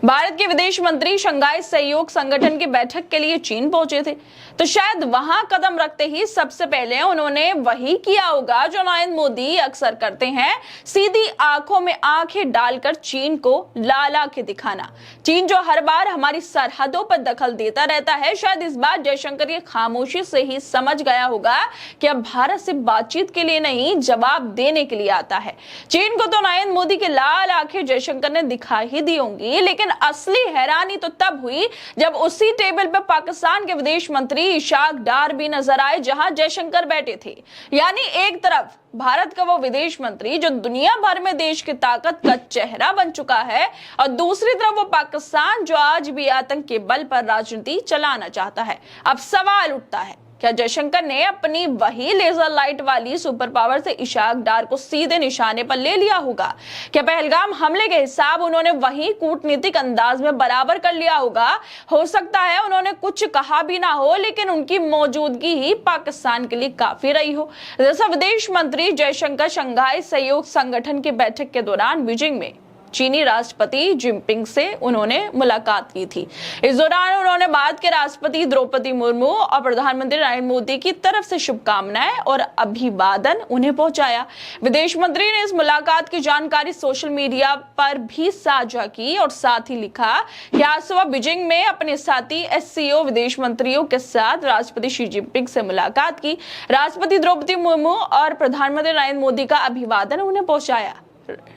भारत के विदेश मंत्री शंघाई सहयोग संगठन की बैठक के लिए चीन पहुंचे थे, तो शायद वहां कदम रखते ही सबसे पहले उन्होंने वही किया होगा जो नरेंद्र मोदी अक्सर करते हैं, सीधी आंखों में आंखें डालकर चीन को लाल आंखें दिखाना। चीन जो हर बार हमारी सरहदों पर दखल देता रहता है, शायद इस बार जयशंकर की खामोशी से ही समझ गया होगा कि अब भारत से बातचीत के लिए नहीं, जवाब देने के लिए आता है। चीन को तो नरेंद्र मोदी की लाल आंखें जयशंकर ने दिखा ही दी होंगी, लेकिन असली हैरानी तो तब हुई जब उसी टेबल पर पाकिस्तान के विदेश मंत्री इशाक डार भी नजर आए, जहां जयशंकर बैठे थे। यानी एक तरफ भारत का वो विदेश मंत्री जो दुनिया भर में देश की ताकत का चेहरा बन चुका है, और दूसरी तरफ वो पाकिस्तान जो आज भी आतंक के बल पर राजनीति चलाना चाहता है। अब सवाल उठता है, क्या जयशंकर ने अपनी वही लेजर लाइट वाली सुपर पावर से इशाक डार को सीधे निशाने पर ले लिया होगा? क्या पहलगाम हमले के हिसाब उन्होंने वही कूटनीतिक अंदाज में बराबर कर लिया होगा? हो सकता है उन्होंने कुछ कहा भी ना हो, लेकिन उनकी मौजूदगी ही पाकिस्तान के लिए काफी रही हो। जैसा विदेश मंत्री जयशंकर शंघाई सहयोग संगठन की बैठक के दौरान बीजिंग में चीनी राष्ट्रपति जिनपिंग से उन्होंने मुलाकात की थी। इस दौरान उन्होंने भारत के राष्ट्रपति द्रौपदी मुर्मू और प्रधानमंत्री नरेंद्र मोदी की तरफ से शुभकामनाएं और अभिवादन उन्हें पहुंचाया। विदेश मंत्री ने इस मुलाकात की जानकारी सोशल मीडिया पर भी साझा की और साथ ही लिखा कि आज सुबह बीजिंग में अपने साथी एससीओ विदेश मंत्रियों के साथ राष्ट्रपति शी जिनपिंग से मुलाकात की। राष्ट्रपति द्रौपदी मुर्मू और प्रधानमंत्री नरेंद्र मोदी का अभिवादन उन्हें पहुंचाया।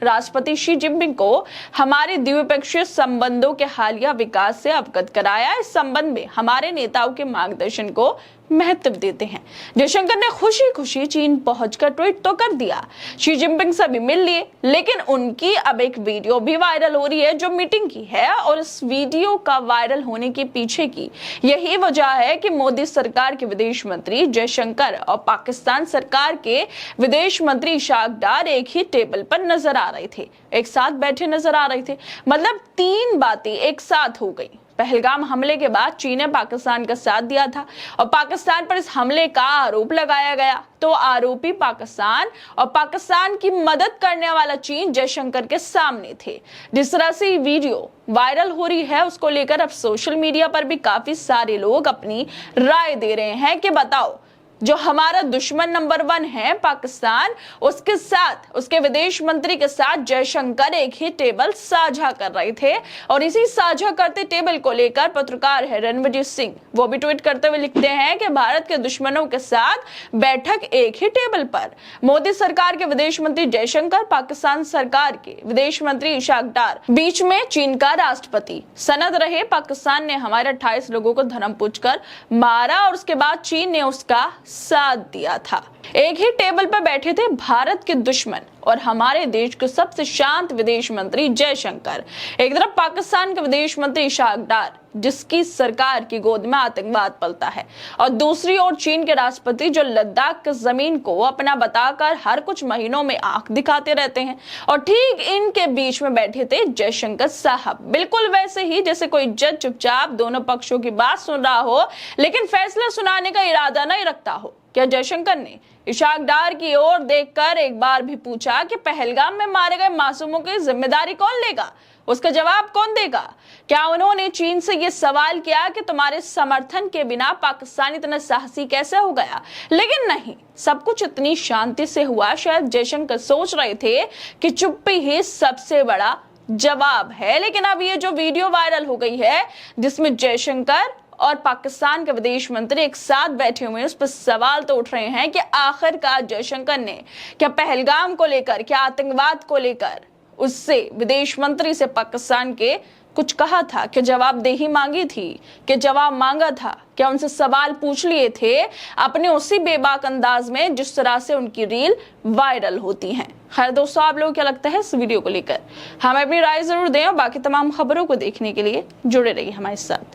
राष्ट्रपति शी जिनपिंग को हमारे द्विपक्षीय संबंधों के हालिया विकास से अवगत कराया। इस संबंध में हमारे नेताओं के मार्गदर्शन को महत्व देते हैं। जयशंकर ने खुशी खुशी चीन पहुंचकर ट्वीट तो कर दिया, शी जिनपिंग से भी मिल लिए, लेकिन उनकी अब एक वीडियो भी वायरल हो रही है जो मीटिंग की है। और इस वीडियो का वायरल होने के पीछे की यही वजह है कि मोदी सरकार के विदेश मंत्री जयशंकर और पाकिस्तान सरकार के विदेश मंत्री इशाक डार एक ही टेबल पर नजर आ रहे थे, एक साथ बैठे नजर आ रहे थे। मतलब तीन बातें एक साथ हो गई। पहलगाम हमले के बाद चीन ने पाकिस्तान का साथ दिया था और पाकिस्तान पर इस हमले का आरोप लगाया गया, तो आरोपी पाकिस्तान और पाकिस्तान की मदद करने वाला चीन जयशंकर के सामने थे। जिस तरह से वीडियो वायरल हो रही है, उसको लेकर अब सोशल मीडिया पर भी काफी सारे लोग अपनी राय दे रहे हैं कि बताओ, जो हमारा दुश्मन नंबर 1 है पाकिस्तान, उसके साथ, उसके विदेश मंत्री के साथ जयशंकर एक ही टेबल साझा कर रहे थे। और इसी साझा करते टेबल को लेकर पत्रकार है रणवीर सिंह, वो भी ट्वीट करते हुए लिखते हैं कि भारत के दुश्मनों के साथ बैठक एक ही टेबल पर। मोदी सरकार के विदेश मंत्री जयशंकर, पाकिस्तान सरकार के विदेश मंत्री इशाक डार, बीच में चीन का राष्ट्रपति। सनद रहे, पाकिस्तान ने हमारे 28 लोगों को धर्म पूछकर मारा और उसके बाद चीन ने उसका साथ दिया था। एक ही टेबल पर बैठे थे भारत के दुश्मन और हमारे देश के सबसे शांत विदेश मंत्री जयशंकर। एक तरफ पाकिस्तान के विदेश मंत्री इशाक डार, जिसकी सरकार की गोद में आतंकवाद पलता है, और दूसरी ओर चीन के राष्ट्रपति जो लद्दाख की जमीन को अपना बताकर हर कुछ महीनों में आंख दिखाते रहते हैं। और ठीक इनके बीच में बैठे थे जयशंकर साहब, बिल्कुल वैसे ही जैसे कोई जज चुपचाप दोनों पक्षों की बात सुन रहा हो, लेकिन फैसला सुनाने का इरादा नहीं रखता हो। क्या जयशंकर ने इशाक डार की ओर देखकर एक बार भी पूछा कि पहलगाम में मारे गए मासूमों की जिम्मेदारी कौन लेगा, उसका जवाब कौन देगा? क्या उन्होंने चीन से यह सवाल किया कि तुम्हारे समर्थन के बिना पाकिस्तान इतना साहसी कैसे हो गया? लेकिन नहीं, सब कुछ इतनी शांति से हुआ। शायद जयशंकर सोच रहे थे कि चुप्पी ही सबसे बड़ा जवाब है। लेकिन अब ये जो वीडियो वायरल हो गई है, जिसमें जयशंकर और पाकिस्तान के विदेश मंत्री एक साथ बैठे हुए हैं, उस पर सवाल तो उठ रहे हैं कि आखिरकार जयशंकर ने क्या पहलगाम को लेकर, क्या आतंकवाद को लेकर उससे, विदेश मंत्री से पाकिस्तान के कुछ कहा था? क्या जवाबदेही मांगी थी? क्या जवाब मांगा था? क्या उनसे सवाल पूछ लिए थे अपने उसी बेबाक अंदाज में जिस तरह से उनकी रील वायरल होती हैं? खैर दोस्तों, आप लोगों को क्या लगता है इस वीडियो को लेकर? हमें अपनी राय जरूर दें और बाकी तमाम खबरों को देखने के लिए जुड़े रहिए हमारे साथ।